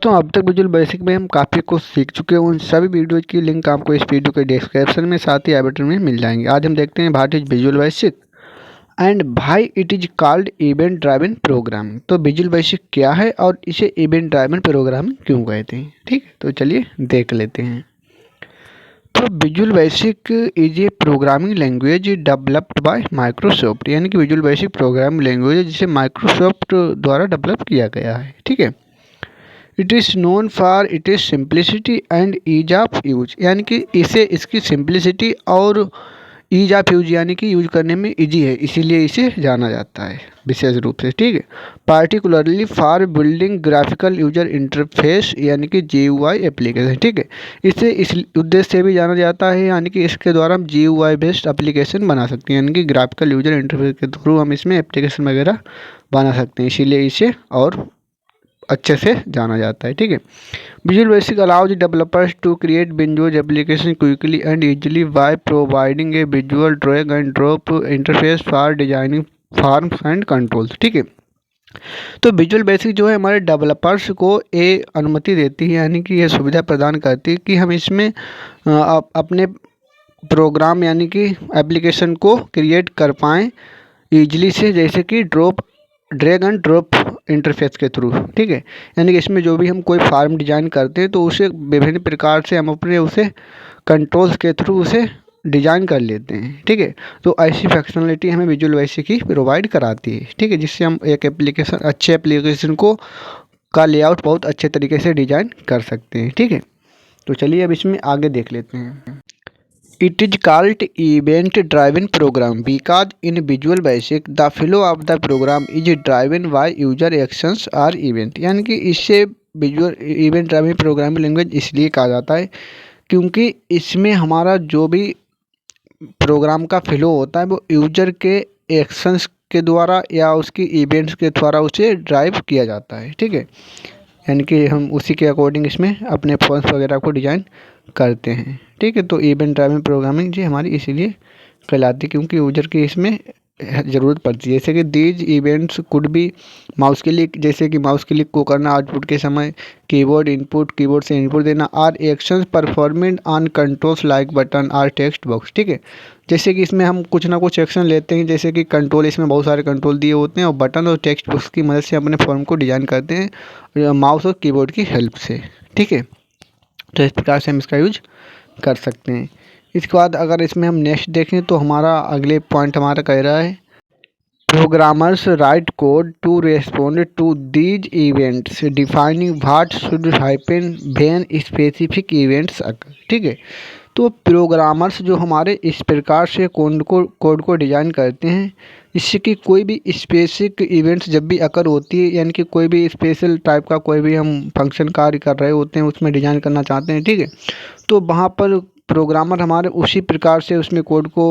दोस्तों अब तक विजुअल बेसिक में हम काफ़ी कुछ सीख चुके हैं। उन सभी वीडियोज की लिंक आपको इस वीडियो के डिस्क्रिप्शन में साथ ही आई बटन में मिल जाएंगे। आज हम देखते हैं what is visual basic and why it is called event driven programming. तो विजुअल बेसिक क्या है और इसे इवेंट ड्राइवन प्रोग्रामिंग क्यों कहते हैं, ठीक है। तो चलिए देख लेते हैं। तो visual basic is a programming language developed by Microsoft, यानी कि विजुअल बेसिक प्रोग्रामिंग लैंग्वेज है जिसे माइक्रोसॉफ्ट द्वारा डेवलप किया गया है, ठीक है। It is known for it is simplicity and ease of use, यानी कि इसे इसकी सिंप्लिसिटी और ईज ऑफ यूज यानी कि यूज करने में इजी है, इसीलिए इसे जाना जाता है विशेष रूप से, ठीक है। Particularly for building graphical user interface यानी कि GUI एप्लीकेशन, ठीक है। इसे इस उद्देश्य से भी जाना जाता है, यानी कि इसके द्वारा हम GUI बेस्ड एप्लीकेशन बना सकते हैं, यानी कि ग्राफिकल यूजर इंटरफेस के थ्रू हम इसमें एप्लीकेशन वगैरह बना सकते हैं, इसीलिए इसे और अच्छे से जाना जाता है, ठीक है। Visual Basic allows developers to create Windows application quickly and easily by providing a visual drag and drop interface for designing forms and controls, ठीक है। तो विजुअल बेसिक जो है हमारे डेवलपर्स को ये अनुमति देती है, यानी कि यह सुविधा प्रदान करती है कि हम इसमें अपने प्रोग्राम यानी कि एप्लीकेशन को क्रिएट कर पाएँ ईजिली से, जैसे कि ड्रैग एंड ड्रॉप इंटरफेस के थ्रू, ठीक है। यानी कि इसमें जो भी हम कोई फार्म डिजाइन करते हैं तो उसे विभिन्न प्रकार से हम अपने उसे कंट्रोल्स के थ्रू उसे डिजाइन कर लेते हैं, ठीक है। तो ऐसी फंक्शनलिटी हमें विजुअल बेसिक ही प्रोवाइड कराती है, ठीक है, जिससे हम एक अच्छे एप्लीकेशन को का लेआउट बहुत अच्छे तरीके से डिजाइन कर सकते हैं, ठीक है। तो चलिए अब इसमें आगे देख लेते हैं। It is called event driven program because in Visual Basic the flow of the program is driven by user actions or event, यानी कि इससे visual event driven programming language इसलिए कहा जाता है क्योंकि इसमें हमारा जो भी प्रोग्राम का फ्लो होता है वो यूजर के एक्शंस के द्वारा या उसकी इवेंट्स के द्वारा उसे ड्राइव किया जाता है, ठीक है। यानी कि हम उसी के अकॉर्डिंग इसमें अपने फॉर्म्स वगैरह को डिज़ाइन करते हैं, ठीक है। तो इवेंट ड्राइवन प्रोग्रामिंग जी हमारी इसीलिए कहलाती है क्योंकि यूजर की इसमें ज़रूरत पड़ती है। जैसे कि दीज इवेंट्स कुड भी माउस क्लिक, जैसे कि माउस क्लिक को करना आउटपुट के समय, कीबोर्ड से इनपुट देना, or actions performed on controls like button or text box, ठीक है। जैसे कि इसमें हम कुछ ना कुछ एक्शन लेते हैं, जैसे कि कंट्रोल, इसमें बहुत सारे कंट्रोल दिए होते हैं और बटन और टेक्स्ट बॉक्स की मदद से अपने फॉर्म को डिज़ाइन करते हैं माउस और कीबोर्ड की हेल्प से, ठीक है। तो इस प्रकार से हम इसका यूज कर सकते हैं। इसके बाद अगर इसमें हम नेक्स्ट देखें तो हमारा अगले पॉइंट हमारा कह रहा है programmers write code to respond to these events defining what should happen when specific events occur, ठीक है। तो प्रोग्रामर्स जो हमारे इस प्रकार से कोड को डिज़ाइन करते हैं इससे कि कोई भी स्पेसिफिक इवेंट्स जब भी अकर होती है, यानी कि कोई भी स्पेशल टाइप का कोई भी हम फंक्शन कार्य कर रहे होते हैं उसमें डिज़ाइन करना चाहते हैं, ठीक है। तो वहाँ पर प्रोग्रामर हमारे उसी प्रकार से उसमें कोड को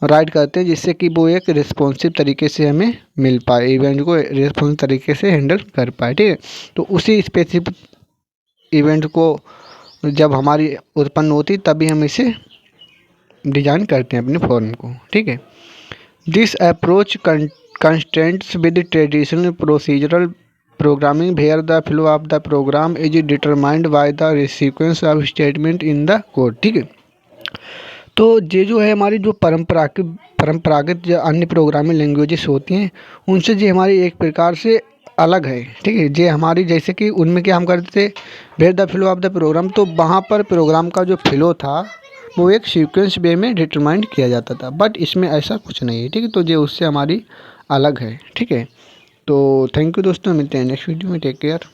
राइट करते हैं जिससे कि वो एक रिस्पॉन्सिव तरीके से हमें मिल पाए, इवेंट को रिस्पॉन्सिव तरीके से हैंडल कर पाए, ठीक है। तो उसी स्पेसिफिक इवेंट को जब हमारी उत्पन्न होती तभी हम इसे डिज़ाइन करते हैं अपने फॉर्म को, ठीक है। This approach constraints with traditional procedural programming where the flow of the program is determined by the sequence of statement in the code, ठीक है। तो ये जो है हमारी जो परंपरागत जो अन्य प्रोग्रामिंग लैंग्वेजेस होती हैं उनसे ये हमारी एक प्रकार से अलग है, ठीक है। ये हमारी जैसे कि उनमें क्या हम करते थे where the flow of the program, तो वहाँ पर प्रोग्राम का जो फ्लो था वो एक सीक्वेंस वे में डिटरमाइंड किया जाता था, बट इसमें ऐसा कुछ नहीं है, ठीक है। तो ये उससे हमारी अलग है, ठीक है। तो थैंक यू दोस्तों, मिलते हैं नेक्स्ट वीडियो में, टेक केयर।